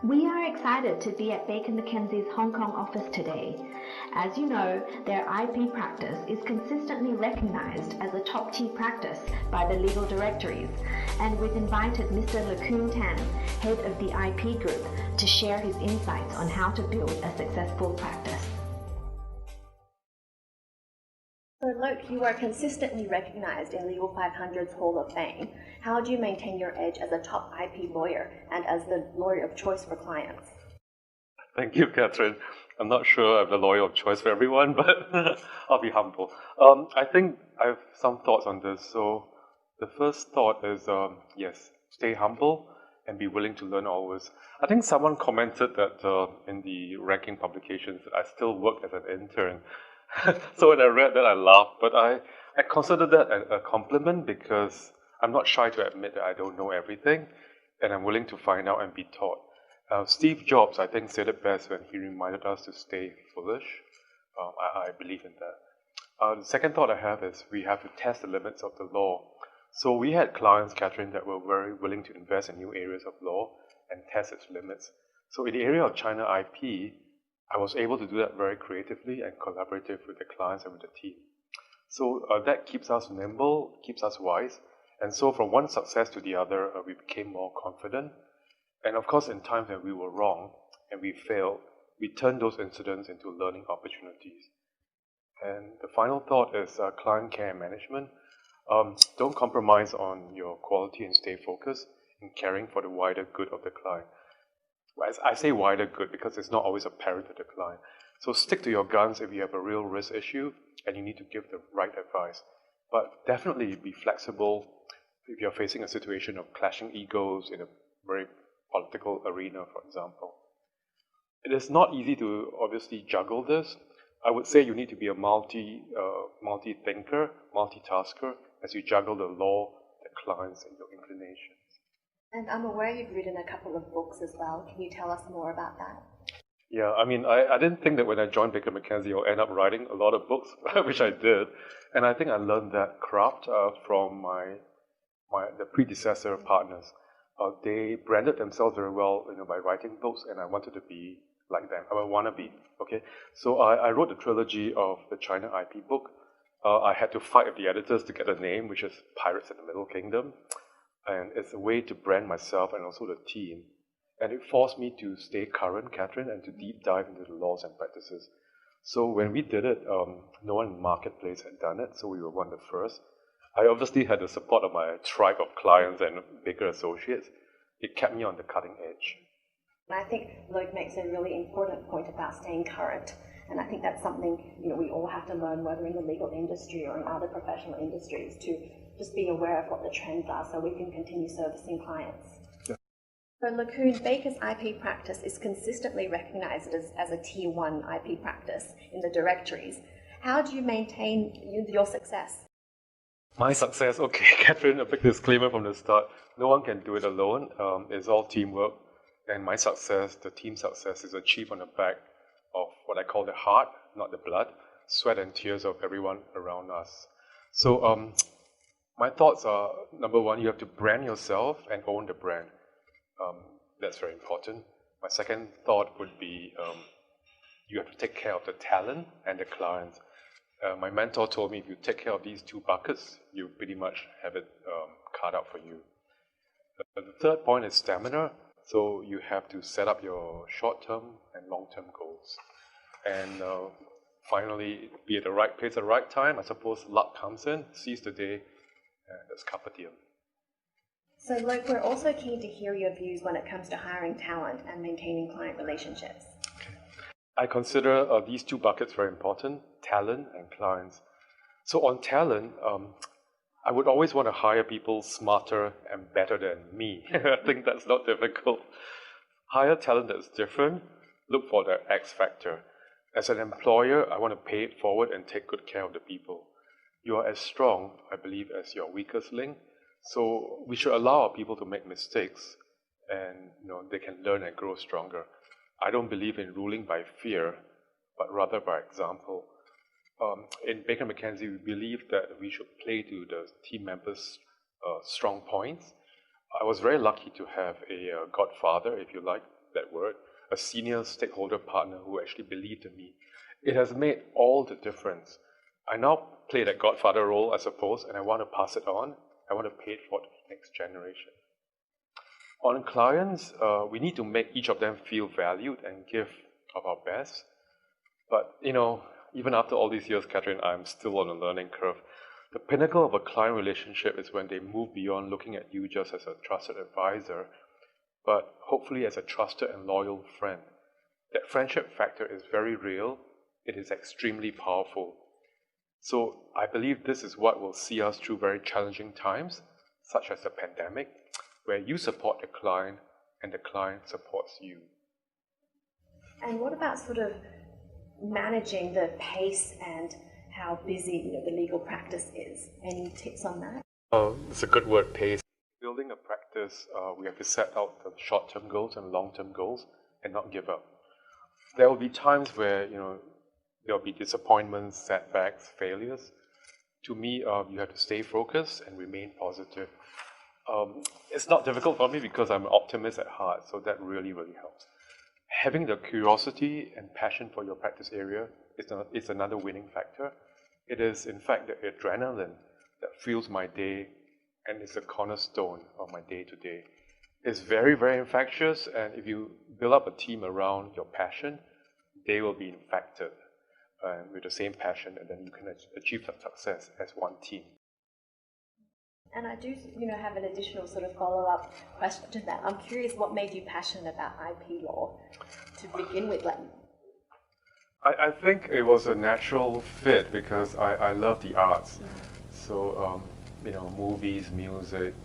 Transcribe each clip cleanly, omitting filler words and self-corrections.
We are excited to be at Baker McKenzie's Hong Kong office today. As you know, their IP practice is consistently recognized as a top-tier practice by the legal directories, and we've invited Mr. Loke-Khoon Tan, head of the IP group, to share his insights on how to build a successful practice. So Loke, you are consistently recognized in Legal 500's Hall of Fame. How do you maintain your edge as a top IP lawyer and as the lawyer of choice for clients? Thank you, Catherine. I'm not sure I'm the lawyer of choice for everyone, but I'll be humble. I think I have some thoughts on this. So the first thought is, yes, stay humble and be willing to learn always. I think someone commented that in the ranking publications that I still work as an intern. So when I read that, I laughed, but I consider that a compliment because I'm not shy to admit that I don't know everything, and I'm willing to find out and be taught. Steve Jobs, I think, said it best when he reminded us to stay foolish. I believe in that. The second thought I have is we have to test the limits of the law. So we had clients, Catherine, that were very willing to invest in new areas of law and test its limits. So in the area of China IP, I was able to do that very creatively and collaborative with the clients and with the team. So that keeps us nimble, keeps us wise. And so from one success to the other, we became more confident. And of course, in times when we were wrong and we failed, we turned those incidents into learning opportunities. And the final thought is client care management. Don't compromise on your quality and stay focused in caring for the wider good of the client. I say wider good because it's not always apparent to the client. So stick to your guns if you have a real risk issue and you need to give the right advice. But definitely be flexible if you're facing a situation of clashing egos in a very political arena, for example. It is not easy to obviously juggle this. I would say you need to be a multi-thinker, multitasker as you juggle the law, the clients, and your inclinations. And I'm aware you've written a couple of books as well. Can you tell us more about that? Yeah, I mean, I didn't think that when I joined Baker McKenzie I'll end up writing a lot of books, which I did. And I think I learned that craft from the predecessor partners. They branded themselves very well, by writing books, and I wanted to be like them. I want to be, okay? So I wrote the trilogy of the China IP book. I had to fight with the editors to get a name, which is Pirates in the Middle Kingdom. And it's a way to brand myself and also the team. And it forced me to stay current, Catherine, and to deep dive into the laws and practices. So when we did it, no one in the marketplace had done it, so we were one of the first. I obviously had the support of my tribe of clients and Baker associates. It kept me on the cutting edge. And I think Loke makes a really important point about staying current. And I think that's something we all have to learn, whether in the legal industry or in other professional industries, to just be aware of what the trends are so we can continue servicing clients. Yeah. So Loke-Khoon, Baker's IP practice is consistently recognized as a Tier 1 IP practice in the directories. How do you maintain your success? My success, okay, Catherine, a big disclaimer from the start. No one can do it alone. It's all teamwork. And my success, the team's success, is achieved on the back of what I call the heart, not the blood, sweat and tears of everyone around us. So my thoughts are, number one, you have to brand yourself and own the brand. That's very important. My second thought would be you have to take care of the talent and the clients. My mentor told me if you take care of these two buckets, you pretty much have it cut out for you. The third point is stamina. So you have to set up your short-term and long-term goals. And finally, be at the right place at the right time. I suppose luck comes in, seize the day, and that's carpe diem. So Loke, we're also keen to hear your views when it comes to hiring talent and maintaining client relationships. Okay. I consider these two buckets very important, talent and clients. So on talent, I would always want to hire people smarter and better than me. I think that's not difficult. Hire talent that's different, look for the X factor. As an employer, I want to pay it forward and take good care of the people. You are as strong, I believe, as your weakest link. So we should allow our people to make mistakes and they can learn and grow stronger. I don't believe in ruling by fear, but rather by example. In Baker McKenzie, we believe that we should play to the team members' strong points. I was very lucky to have a godfather, if you like, that word, a senior stakeholder partner who actually believed in me. It has made all the difference. I now play that godfather role, I suppose, and I want to pass it on. I want to pay it for the next generation. On clients, we need to make each of them feel valued and give of our best. But, even after all these years, Catherine, I'm still on a learning curve. The pinnacle of a client relationship is when they move beyond looking at you just as a trusted advisor, but hopefully as a trusted and loyal friend. That friendship factor is very real. It is extremely powerful. So I believe this is what will see us through very challenging times, such as the pandemic, where you support the client and the client supports you. And what about sort of managing the pace and how busy the legal practice is? Any tips on that? It's a good word, pace. Building a practice, we have to set out the short-term goals and long-term goals and not give up. There will be times where, there will be disappointments, setbacks, failures. To me, you have to stay focused and remain positive. It's not difficult for me because I'm an optimist at heart, so that really, really helps. Having the curiosity and passion for your practice area is another winning factor. It is, in fact, the adrenaline that fuels my day and is a cornerstone of my day-to-day. It's very, very infectious, and if you build up a team around your passion, they will be infected with the same passion, and then you can achieve that success as one team. And I do, have an additional sort of follow-up question to that. I'm curious, what made you passionate about IP law to begin with? I think it was a natural fit because I love the arts. So, movies, music,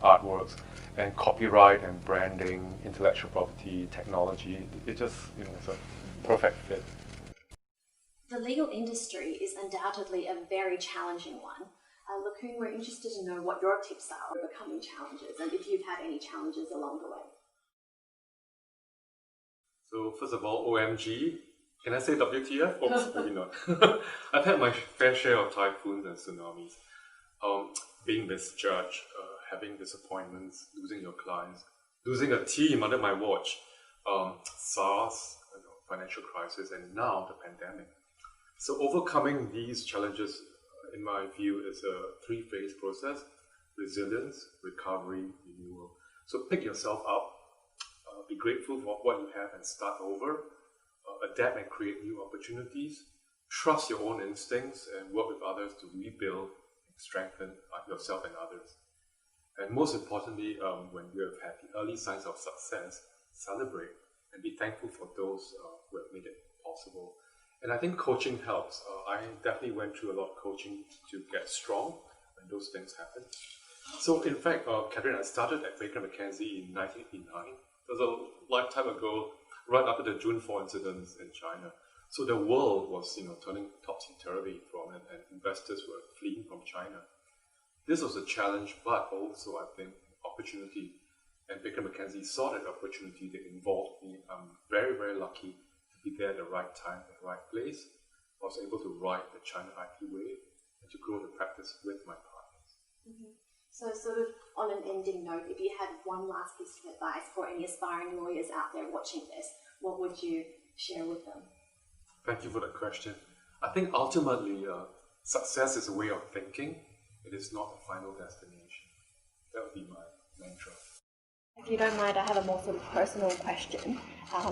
artworks, and copyright and branding, intellectual property, technology, it just, it's a perfect fit. The legal industry is undoubtedly a very challenging one. Loke-Khoon, we're interested to know what your tips are for overcoming challenges and if you've had any challenges along the way. So first of all, OMG. Can I say WTF? Oops, maybe not. I've had my fair share of typhoons and tsunamis. Being misjudged, having disappointments, losing your clients, losing a team under my watch, SARS, financial crisis, and now the pandemic. So overcoming these challenges, in my view, is a three-phase process: resilience, recovery, renewal. So pick yourself up, be grateful for what you have and start over, adapt and create new opportunities, trust your own instincts and work with others to rebuild and strengthen yourself and others. And most importantly, when you have had the early signs of success, celebrate and be thankful for those who have made it possible. And I think coaching helps. I definitely went through a lot of coaching to get strong when those things happen. So in fact, Catherine, I started at Baker McKenzie in 1989. It was a lifetime ago, right after the June 4 incidents in China. So the world was, turning topsy-turvy from it, and investors were fleeing from China. This was a challenge, but also, I think, opportunity. And Baker McKenzie saw that opportunity that involved me. I'm very, very lucky to be there at the right time, at the right place. I was able to ride the China IP wave and to grow the practice with my partners. Mm-hmm. So sort of on an ending note, if you had one last piece of advice for any aspiring lawyers out there watching this, what would you share with them? Thank you for that question. I think ultimately, success is a way of thinking. It is not a final destination. That would be my mantra. If you don't mind, I have a more sort of personal question.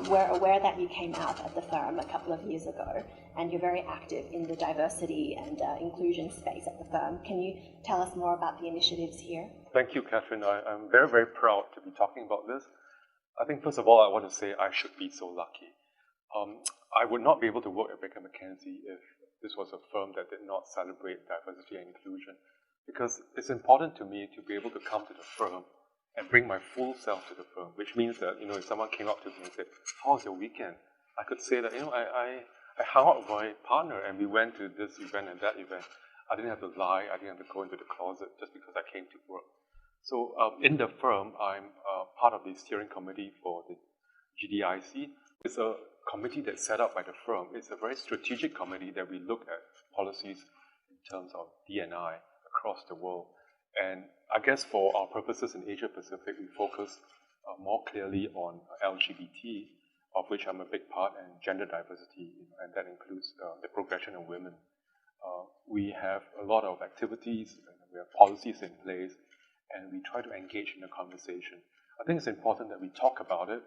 We're aware that you came out at the firm a couple of years ago, and you're very active in the diversity and inclusion space at the firm. Can you tell us more about the initiatives here? Thank you, Catherine. I'm very, very proud to be talking about this. I think, first of all, I want to say I should be so lucky. I would not be able to work at Baker McKenzie if this was a firm that did not celebrate diversity and inclusion, because it's important to me to be able to come to the firm and bring my full self to the firm, which means that, if someone came up to me and said, "How was your weekend?" I could say that, I hung out with my partner and we went to this event and that event. I didn't have to lie, I didn't have to go into the closet just because I came to work. So in the firm, I'm part of the steering committee for the GDIC. It's a committee that's set up by the firm. It's a very strategic committee that we look at policies in terms of D&I across the world. And I guess for our purposes in Asia Pacific, we focus more clearly on LGBT, of which I'm a big part, and gender diversity, and that includes the progression of women. We have a lot of activities, and we have policies in place, and we try to engage in the conversation. I think it's important that we talk about it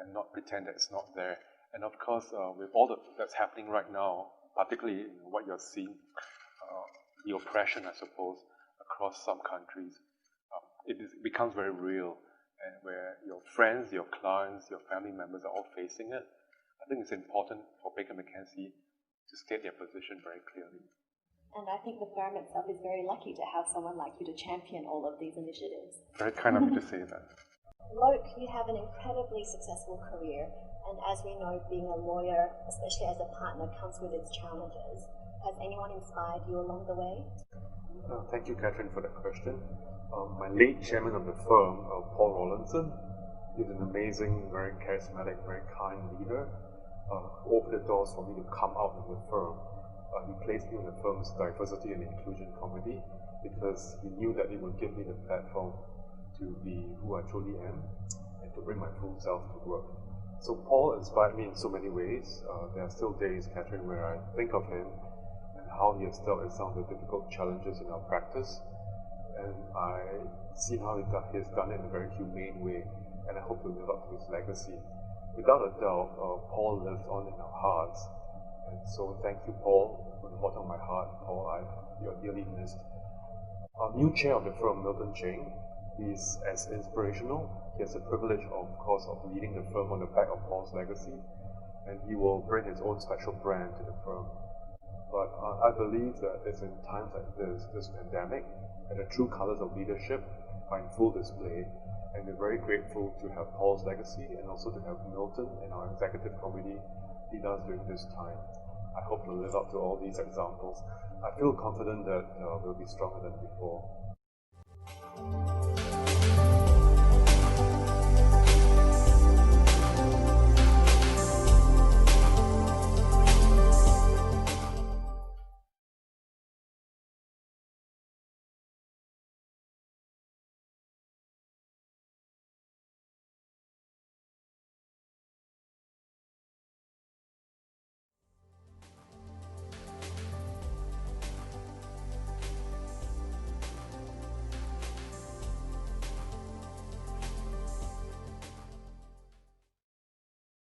and not pretend that it's not there. And of course, with all that's happening right now, particularly what you're seeing, the oppression, I suppose, across some countries, it becomes very real, and where your friends, your clients, your family members are all facing it. I think it's important for Baker McKenzie to state their position very clearly. And I think the firm itself is very lucky to have someone like you to champion all of these initiatives. Very kind of you to say that. Loke, you have an incredibly successful career, and as we know, being a lawyer, especially as a partner, comes with its challenges. Has anyone inspired you along the way? Thank you, Catherine, for that question. My late chairman of the firm, Paul Rawlinson, is an amazing, very charismatic, very kind leader, who opened the doors for me to come out in the firm. He placed me on the firm's diversity and inclusion committee because he knew that it would give me the platform to be who I truly am and to bring my full self to work. So Paul inspired me in so many ways. There are still days, Catherine, where I think of him and how he has dealt with some of the difficult challenges in our practice. And I see how he has done it in a very humane way, and I hope to live up to his legacy. Without a doubt, Paul lives on in our hearts. And so thank you, Paul, from the bottom of my heart. Paul, you're dearly missed. Our new chair of the firm, Milton Cheng, is as inspirational. He has the privilege, of course, of leading the firm on the back of Paul's legacy, and he will bring his own special brand to the firm. But I believe that it's in times like this pandemic, that the true colors of leadership are in full display, and we're very grateful to have Paul's legacy and also to have Milton and our executive committee lead us during this time. I hope to live up to all these examples. I feel confident that we'll be stronger than before.